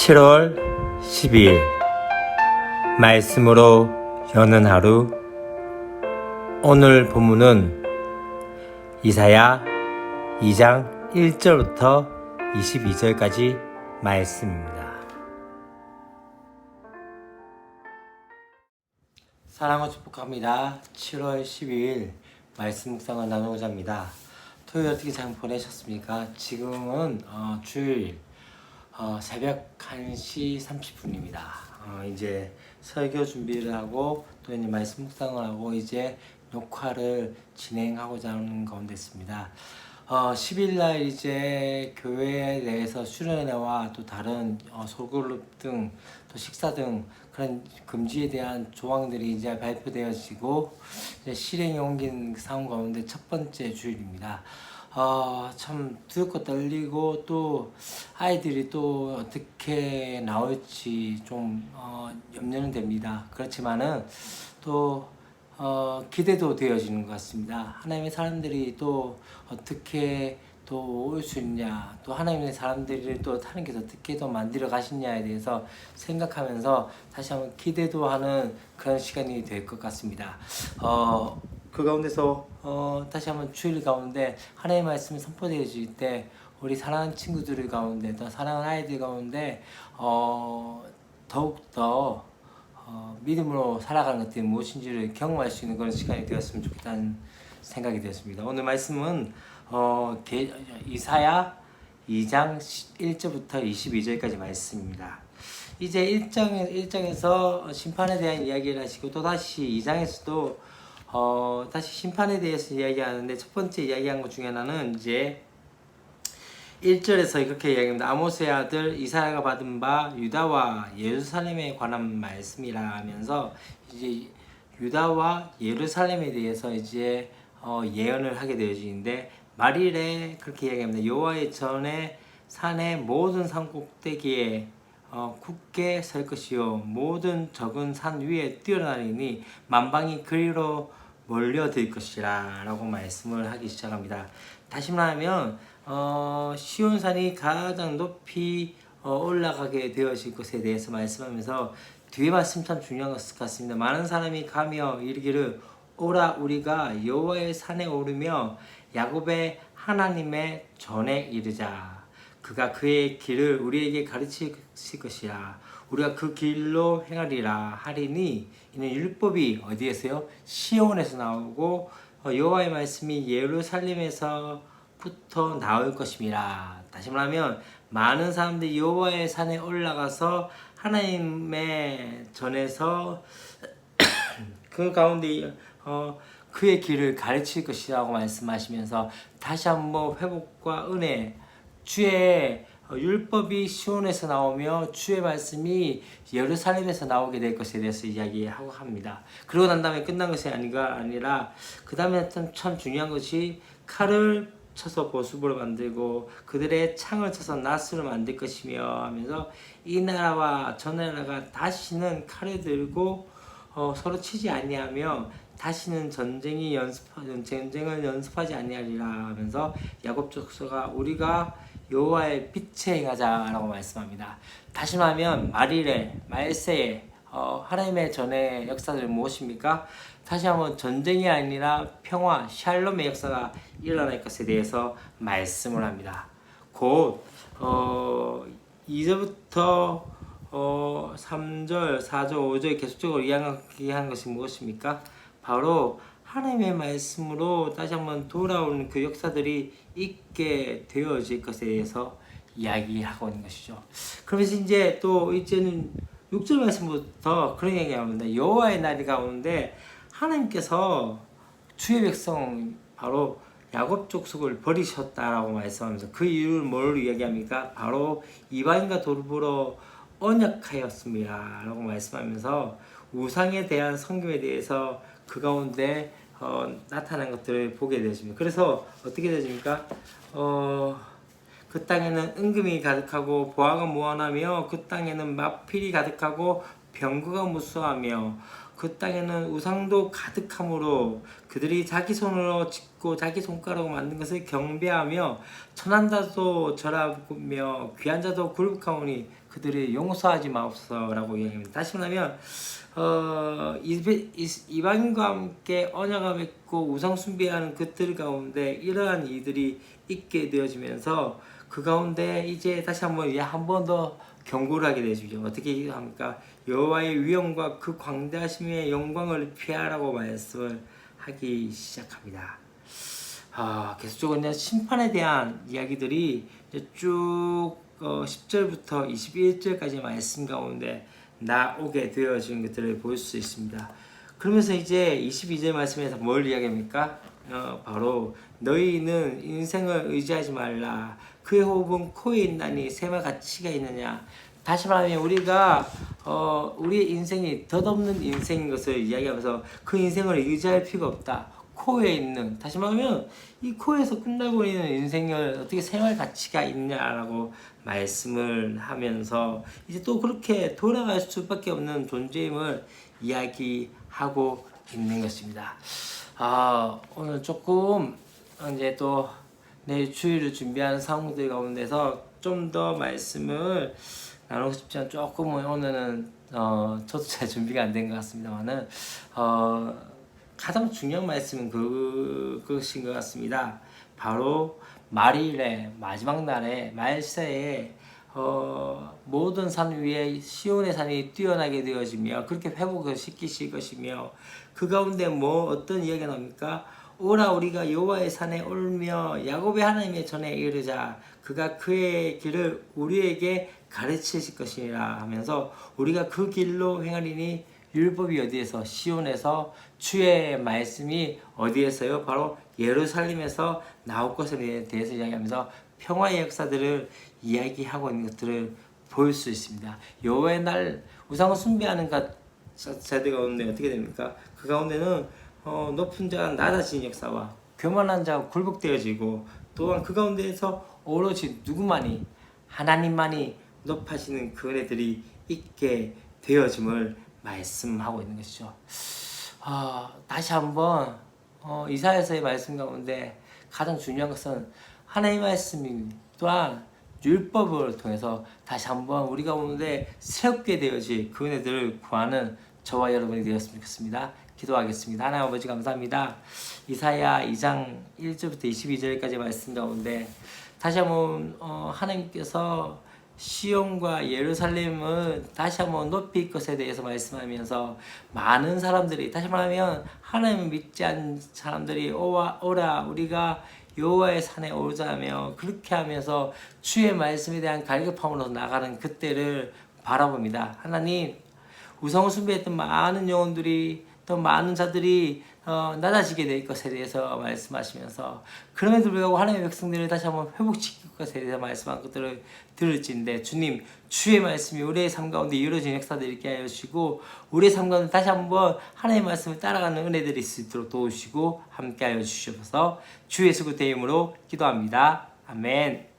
7월 12일 말씀으로 여는 하루. 오늘 본문은 이사야 2장 1절부터 22절까지 말씀입니다. 사랑과 축복합니다. 7월 12일 말씀 묵상을 나누고자 합니다. 토요일 어떻게 잘 보내셨습니까? 지금은 주일 새벽 1시 30분입니다. 이제 설교 준비를 하고 또 이제 말씀 묵상을 하고 이제 녹화를 진행하고자 하는 가운데 있습니다. 10일날 이제 교회에 대해서 수련회와 또 다른 소그룹 등 또 식사 등 그런 금지에 대한 조항들이 이제 발표되어지고 이제 실행에 옮긴 상황 가운데 첫 번째 주일입니다. 참 두렵고 떨리고 또 아이들이 또 어떻게 나올지 좀 염려는 됩니다. 그렇지만은 또 기대도 되어지는 것 같습니다. 하나님의 사람들이 또 어떻게 또 올 수 있냐, 또 하나님의 사람들을 또 하나님께서 어떻게 또 만들어 가시냐에 대해서 생각하면서 다시 한번 기대도 하는 그런 시간이 될 것 같습니다. 그 가운데서 다시 한번 주일 가운데 하나님의 말씀이 선포되어질 때 우리 사랑하는 친구들 가운데 또 사랑하는 아이들 가운데 더욱더 믿음으로 살아가는 것들이 무엇인지를 경험할 수 있는 그런 시간이 되었으면 좋겠다는 생각이 되었습니다. 오늘 말씀은 이사야 2장 1절부터 22절까지 말씀입니다. 이제 1장에서 심판에 대한 이야기를 하시고 또 다시 2장에서도 다시 심판에 대해서 이야기하는데 첫 번째 이야기한 것 중에 하나는 이제 1절에서 이렇게 이야기합니다. 아모스의 아들 이사야가 받은 바 유다와 예루살렘에 관한 말씀이라 하면서 이제 유다와 예루살렘에 대해서 이제 예언을 하게 되어지는데 말일에 그렇게 이야기합니다. 여호와의 전에 산의 모든 산 꼭대기에 굳게 설 것이요 모든 적은 산 위에 뛰어나리니 만방이 그리로 몰려들 것이라 라고 말씀을 하기 시작합니다. 다시 말하면 시온산이 가장 높이 올라가게 되어질 것에 대해서 말씀하면서 뒤에 말씀 참 중요한 것 같습니다. 많은 사람이 가며 이르기를 오라 우리가 여호와의 산에 오르며 야곱의 하나님의 전에 이르자. 그가 그의 길을 우리에게 가르칠 것이라. 우리가 그 길로 행하리라 하리니 이는 율법이 어디에서요? 시온에서 나오고 여호와의 말씀이 예루살렘에서부터 나올 것임이라. 다시 말하면 많은 사람들이 여호와의 산에 올라가서 하나님의 전에서 그 가운데 그의 길을 가르칠 것이라고 말씀하시면서 다시 한번 회복과 은혜, 주의 율법이 시온에서 나오며 주의 말씀이 예루살렘에서 나오게 될 것에 대해서 이야기하고 합니다. 그러고 난 다음에 끝난 것이 아니라 그 다음에 참 중요한 것이 칼을 쳐서 보습으로 만들고 그들의 창을 쳐서 낫으로 만들 것이며 하면서 이 나라와 저 나라가 다시는 칼을 들고 서로 치지 아니하며 다시는 전쟁을 연습하지 아니하리라 하면서 야곱 족속아 우리가 여호와의 빛에 행하자라고 말씀합니다. 다시 말하면 말세에 하나님의 전의 역사들은 무엇입니까? 다시 한번 전쟁이 아니라 평화, 샬롬의 역사가 일어날 것에 대해서 말씀을 합니다. 곧 2절부터 3절, 4절, 5절 계속적으로 이야기한 것이 무엇입니까? 바로 하나님의 말씀으로 다시 한번 돌아오는 그 역사들이 있게 되어질 것에 대해서 이야기하고 있는 것이죠. 그러면서 이제는 6절 말씀부터 그런 얘기합니다. 여호와의 날이 가오는데 하나님께서 주의 백성 바로 야곱 족속을 버리셨다라고 말씀하면서 그 이유를 뭘 이야기합니까? 바로 이방인과 더불어 언약하였습니다 라고 말씀하면서 우상에 대한 섬김에 대해서 그 가운데 나타난 것들을 보게 되십니다. 그래서 어떻게 되십니까? 그 땅에는 은금이 가득하고 보화가 무한하며 그 땅에는 마필이 가득하고 병거가 무수하며 그 땅에는 우상도 가득함으로 그들이 자기 손으로 짓고 자기 손가락으로 만든 것을 경배하며 천한 자도 절하며 귀한 자도 굴복하오니 그들이 용서하지 마옵소서라고 이야기합니다. 다시 말하면 이방인과 함께 언약을 맺고 우상 숭배하는 그들 가운데 이러한 이들이 있게 되어지면서 그 가운데 이제 다시 한 번 더 경고를 하게 되죠. 어떻게 합니까? 여호와의 위엄과 그 광대하심의 영광을 피하라고 말씀을 하기 시작합니다. 계속적으로 심판에 대한 이야기들이 이제 쭉 10절부터 21절까지 말씀 가운데 나오게 되어진 것들을 볼 수 있습니다. 그러면서 이제 22절 말씀에서 뭘 이야기합니까? 바로 너희는 인생을 의지하지 말라. 그의 호흡은 코에 있나니 샘의 가치가 있느냐. 다시 말하면 우리가 우리의 인생이 덧없는 인생인 것을 이야기하면서 그 인생을 의지할 필요가 없다. 코에 있는, 다시 말하면 이 코에서 끝나고 있는 인생을 어떻게 생활 가치가 있냐라고 말씀을 하면서 이제 또 그렇게 돌아갈 수밖에 없는 존재임을 이야기하고 있는 것입니다. 오늘 조금 이제 또 내일 주일을 준비하는 상황들 가운데서 좀 더 말씀을 나누고 싶지만 조금은 오늘은 저도 잘 준비가 안 된 것 같습니다만은 가장 중요한 말씀은 그것인 것 같습니다. 바로 말일에 마지막 날에 말세에 모든 산 위에 시온의 산이 뛰어나게 되어지며 그렇게 회복을 시키실 것이며 그 가운데 어떤 이야기가 나옵니까? 오라 우리가 여호와의 산에 올며 야곱의 하나님의 전에 이르자 그가 그의 길을 우리에게 가르치실 것이라 하면서 우리가 그 길로 행하리니 율법이 어디에서? 시온에서 주의 말씀이 어디에서요? 바로 예루살렘에서 나올 것에 대해서 이야기하면서 평화의 역사들을 이야기하고 있는 것들을 볼 수 있습니다. 여호와의 날 우상을 숭배하는 세대 가운데 어떻게 됩니까? 그 가운데는 높은 자가 낮아진 역사와 교만한 자가 굴복되어지고 또한 그 가운데에서 오로지 누구만이 하나님만이 높아지는 그 은혜들이 있게 되어짐을 말씀하고 있는 것이죠. 다시 한번 이사야서의 말씀 가운데 가장 중요한 것은 하나님의 말씀 또한 율법을 통해서 다시 한번 우리 가운데 새롭게 되어질 그 은혜들을 구하는 저와 여러분이 되었으면 좋겠습니다. 기도하겠습니다. 하나님 아버지 감사합니다. 이사야 2장 1절부터 22절까지 말씀 가운데 다시 한번 하나님께서 시온과 예루살렘을 다시 한번 높일 것에 대해서 말씀하면서 많은 사람들이, 다시 말하면 하나님을 믿지 않는 사람들이 오라 우리가 여호와의 산에 오자며 그렇게 하면서 주의 말씀에 대한 갈급함으로 나가는 그때를 바라봅니다. 하나님, 우상을 숭배했던 많은 영혼들이 또 많은 자들이 낮아지게 될 것에 대해서 말씀하시면서 그럼에도 불구하고 하나님의 백성들을 다시 한번 회복시킬 것에 대해서 말씀한 것들을 들을진데 주님, 주의 말씀이 우리의 삶 가운데 이루어진 역사들을 있게 하여 주시고 우리의 삶 가운데 다시 한번 하나님의 말씀을 따라가는 은혜들이 있을 수 있도록 도우시고 함께 하여 주시옵소서. 주 예수 그리스도의 이름으로 기도합니다. 아멘.